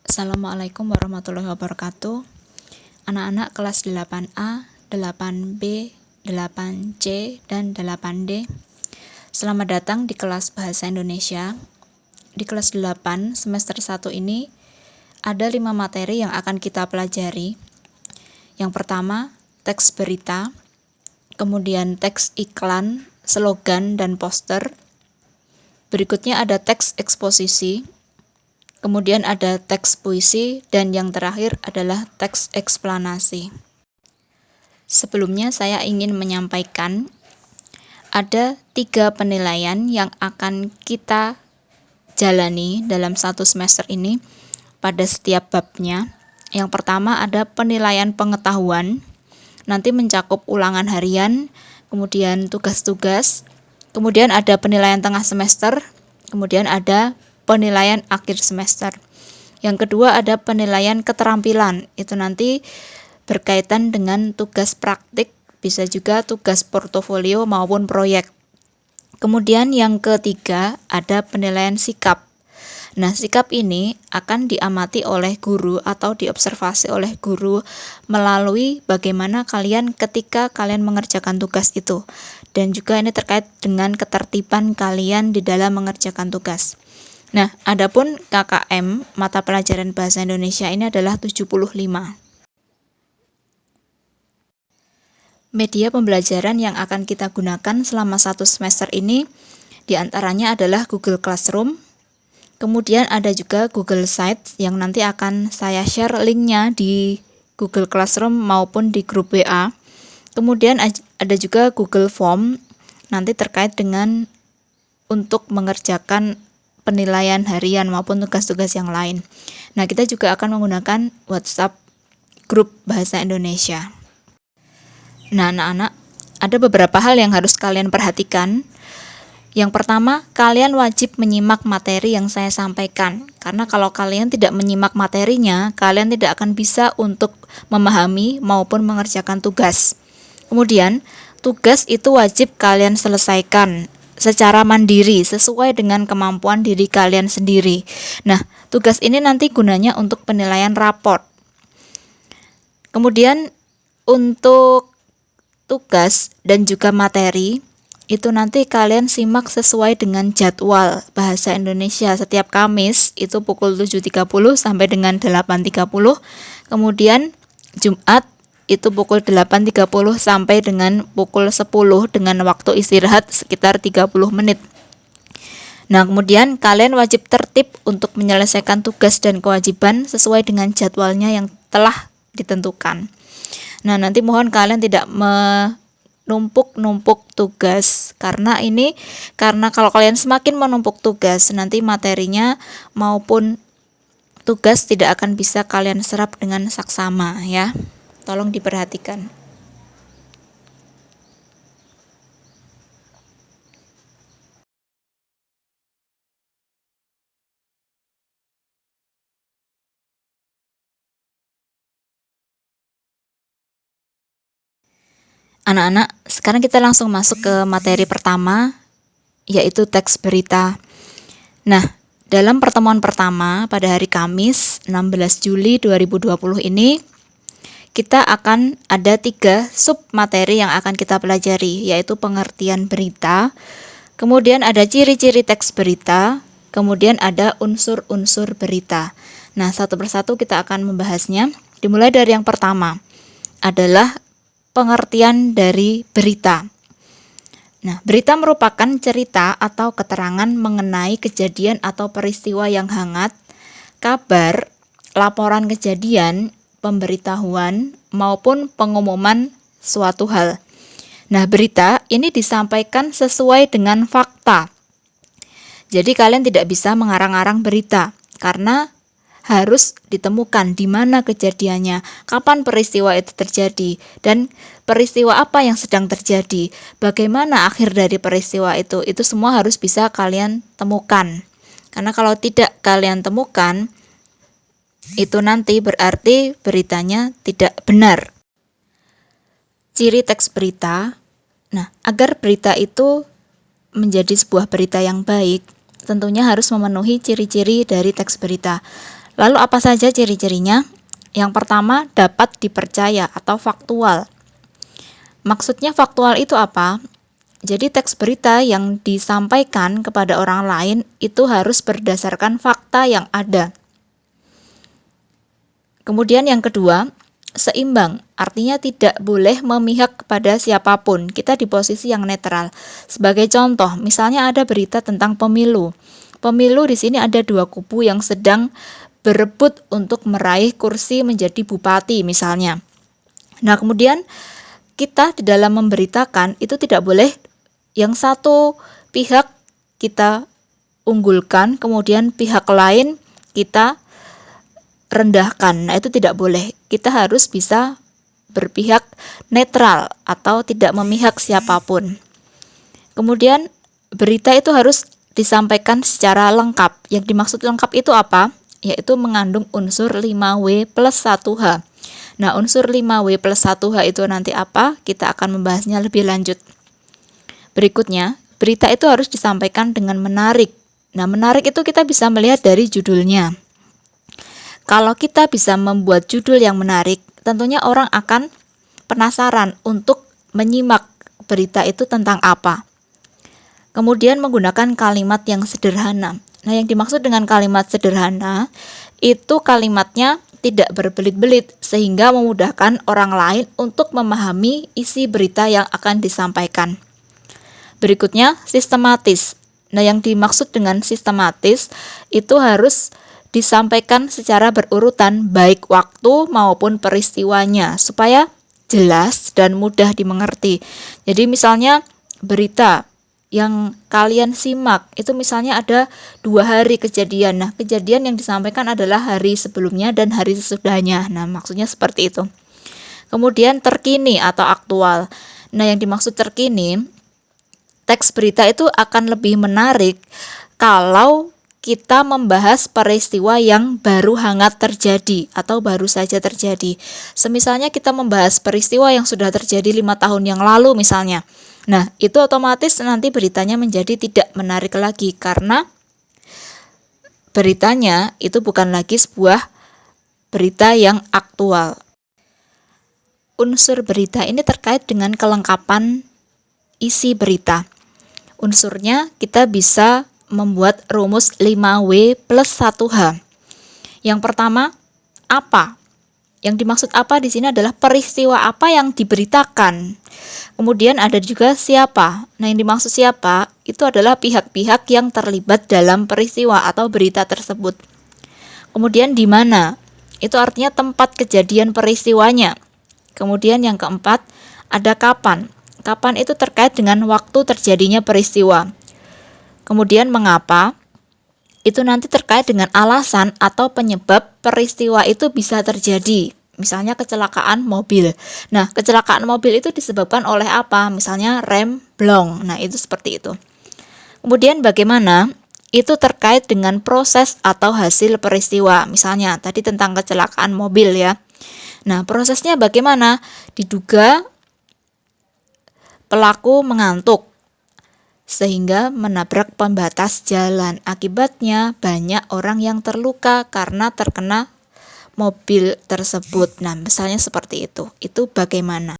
Assalamualaikum warahmatullahi wabarakatuh. Anak-anak kelas 8A, 8B, 8C, dan 8D. Selamat datang di kelas Bahasa Indonesia. Di kelas 8 semester 1 ini ada 5 materi yang akan kita pelajari. Yang pertama, teks berita, kemudian teks iklan, slogan, dan poster. Berikutnya ada teks eksposisi, kemudian ada teks puisi, dan yang terakhir adalah teks eksplanasi. Sebelumnya saya ingin menyampaikan ada 3 penilaian yang akan kita jalani dalam 1 semester ini pada setiap babnya. Yang pertama ada penilaian pengetahuan, nanti mencakup ulangan harian, kemudian tugas-tugas, kemudian ada penilaian tengah semester, kemudian ada penilaian akhir semester. Yang kedua ada penilaian keterampilan, itu nanti berkaitan dengan tugas praktik, bisa juga tugas portofolio maupun proyek. Kemudian yang ketiga ada penilaian sikap. Nah, sikap ini akan diamati oleh guru atau diobservasi oleh guru melalui bagaimana kalian ketika kalian mengerjakan tugas itu. Dan juga ini terkait dengan ketertiban kalian di dalam mengerjakan tugas. Nah, adapun KKM, mata pelajaran Bahasa Indonesia ini adalah 75. Media pembelajaran yang akan kita gunakan selama 1 semester ini diantaranya adalah Google Classroom, kemudian ada juga Google Sites yang nanti akan saya share linknya di Google Classroom maupun di grup WA. Kemudian ada juga Google Form, nanti terkait dengan untuk mengerjakan penilaian harian maupun tugas-tugas yang lain. Nah, kita juga akan menggunakan WhatsApp grup Bahasa Indonesia. Nah, anak-anak, ada beberapa hal yang harus kalian perhatikan. Yang pertama, kalian wajib menyimak materi yang saya sampaikan. Karena kalau kalian tidak menyimak materinya, kalian tidak akan bisa untuk memahami maupun mengerjakan tugas. Kemudian, tugas itu wajib kalian selesaikan secara mandiri, sesuai dengan kemampuan diri kalian sendiri. Nah, tugas ini nanti gunanya untuk penilaian raport. Kemudian, untuk tugas dan juga materi, itu nanti kalian simak sesuai dengan jadwal Bahasa Indonesia setiap Kamis, itu pukul 7.30 sampai dengan 8.30. Kemudian, Jumat, itu pukul 8.30 sampai dengan pukul 10 dengan waktu istirahat sekitar 30 menit. Nah, kemudian kalian wajib tertib untuk menyelesaikan tugas dan kewajiban sesuai dengan jadwalnya yang telah ditentukan. Nah, nanti mohon kalian tidak menumpuk tugas, karena kalau kalian semakin menumpuk tugas, nanti materinya maupun tugas tidak akan bisa kalian serap dengan saksama, ya. Tolong diperhatikan. Anak-anak, sekarang kita langsung masuk ke materi pertama, yaitu teks berita. Nah, dalam pertemuan pertama pada hari Kamis 16 Juli 2020 ini, kita akan ada 3 sub materi yang akan kita pelajari, yaitu pengertian berita, kemudian ada ciri-ciri teks berita, kemudian ada unsur-unsur berita. Nah, satu persatu kita akan membahasnya. Dimulai dari yang pertama, adalah pengertian dari berita. Nah, berita merupakan cerita atau keterangan mengenai kejadian atau peristiwa yang hangat, kabar, laporan kejadian, pemberitahuan, maupun pengumuman suatu hal. Nah, berita ini disampaikan sesuai dengan fakta. Jadi kalian tidak bisa mengarang-arang berita, karena harus ditemukan di mana kejadiannya, kapan peristiwa itu terjadi, dan peristiwa apa yang sedang terjadi, bagaimana akhir dari peristiwa itu semua harus bisa kalian temukan. Karena kalau tidak kalian temukan, itu nanti berarti beritanya tidak benar. Ciri teks berita. Nah, agar berita itu menjadi sebuah berita yang baik, tentunya harus memenuhi ciri-ciri dari teks berita. Lalu apa saja ciri-cirinya? Yang pertama, dapat dipercaya atau faktual. Maksudnya faktual itu apa? Jadi teks berita yang disampaikan kepada orang lain itu harus berdasarkan fakta yang ada. Kemudian yang kedua, seimbang, artinya tidak boleh memihak kepada siapapun. Kita di posisi yang netral. Sebagai contoh, misalnya ada berita tentang pemilu. Pemilu di sini ada dua kubu yang sedang berebut untuk meraih kursi menjadi bupati misalnya. Nah, kemudian kita di dalam memberitakan itu tidak boleh yang satu pihak kita unggulkan, kemudian pihak lain kita rendahkan. Nah, itu tidak boleh. Kita harus bisa berpihak netral atau tidak memihak siapapun. Kemudian berita itu harus disampaikan secara lengkap. Yang dimaksud lengkap itu apa? Yaitu mengandung unsur 5W plus 1H. Nah, unsur 5W plus 1H itu nanti apa? Kita akan membahasnya lebih lanjut. Berikutnya, berita itu harus disampaikan dengan menarik. Nah, menarik itu kita bisa melihat dari judulnya. Kalau kita bisa membuat judul yang menarik, tentunya orang akan penasaran untuk menyimak berita itu tentang apa. Kemudian menggunakan kalimat yang sederhana. Nah, yang dimaksud dengan kalimat sederhana, itu kalimatnya tidak berbelit-belit sehingga memudahkan orang lain untuk memahami isi berita yang akan disampaikan. Berikutnya, sistematis. Nah, yang dimaksud dengan sistematis itu harus disampaikan secara berurutan baik waktu maupun peristiwanya supaya jelas dan mudah dimengerti. Jadi misalnya berita yang kalian simak itu misalnya ada 2 hari kejadian. Nah, kejadian yang disampaikan adalah hari sebelumnya dan hari sesudahnya. Nah, maksudnya seperti itu. Kemudian terkini atau aktual. Nah, yang dimaksud terkini, teks berita itu akan lebih menarik kalau kita membahas peristiwa yang baru hangat terjadi atau baru saja terjadi. Semisalnya kita membahas peristiwa yang sudah terjadi 5 tahun yang lalu misalnya. Nah, itu otomatis nanti beritanya menjadi tidak menarik lagi karena beritanya itu bukan lagi sebuah berita yang aktual. Unsur berita ini terkait dengan kelengkapan isi berita. Unsurnya kita bisa membuat rumus 5W plus 1H. Yang pertama, apa? Yang dimaksud apa di sini adalah peristiwa apa yang diberitakan. Kemudian ada juga siapa. Nah, yang dimaksud siapa itu adalah pihak-pihak yang terlibat dalam peristiwa atau berita tersebut. Kemudian di mana? Itu artinya tempat kejadian peristiwanya. Kemudian yang keempat, ada kapan. Kapan itu terkait dengan waktu terjadinya peristiwa. Kemudian mengapa? Itu nanti terkait dengan alasan atau penyebab peristiwa itu bisa terjadi. Misalnya kecelakaan mobil. Nah, kecelakaan mobil itu disebabkan oleh apa? Misalnya rem blong. Nah, itu seperti itu. Kemudian bagaimana? Itu terkait dengan proses atau hasil peristiwa. Misalnya tadi tentang kecelakaan mobil ya. Nah, prosesnya bagaimana? Diduga pelaku mengantuk sehingga menabrak pembatas jalan. Akibatnya banyak orang yang terluka karena terkena mobil tersebut. Nah, misalnya seperti itu. Itu bagaimana?